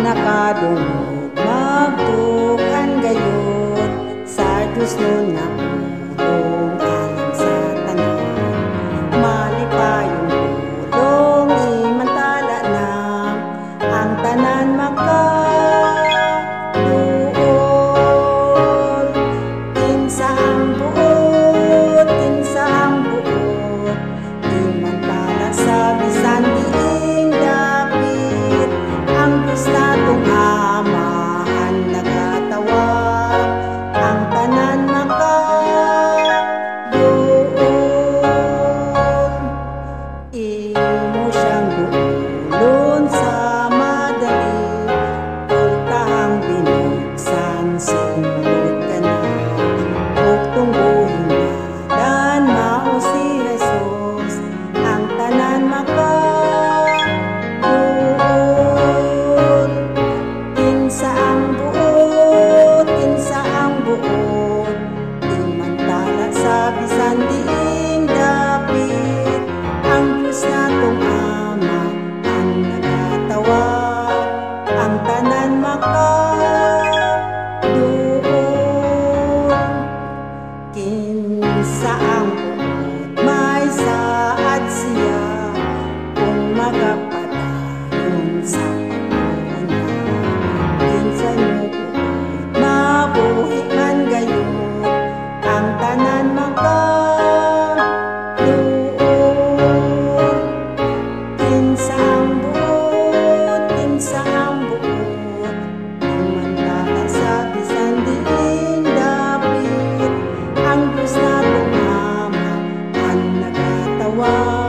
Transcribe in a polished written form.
nakadungog magtukan gayud sa Diyos nun nga pulong alang sa tanan. Malipayong pulong imantala na ang tanan makaduol. Kinsa ang buot, kinsa ang buot, imantala sa bisan diing dapit. Ang Diyos natong amahan nagatawag, ang tanan makaduol. Imo siyang duulon sa madali, pultahang binuksan sinulod ka na. Ug tungguhin dalan mao si Jesus, ang tanan makaduol. Kinsa ang buot, kinsa ang buot, imantala sa bisan diing dapit. Ang Diyos natong Ama ang nagatawag, ang tanan makaduol. Kinsa ang buot, may saad siya kung magapadayon sa pagmuna. Kinsa mo buot, mabuhi man gayon, ang tanan makaduol. Kinsa ang buot, kinsa ang buot, imantala sa bisan diing dapit. Ang Diyos natong Ama ang nagatawag,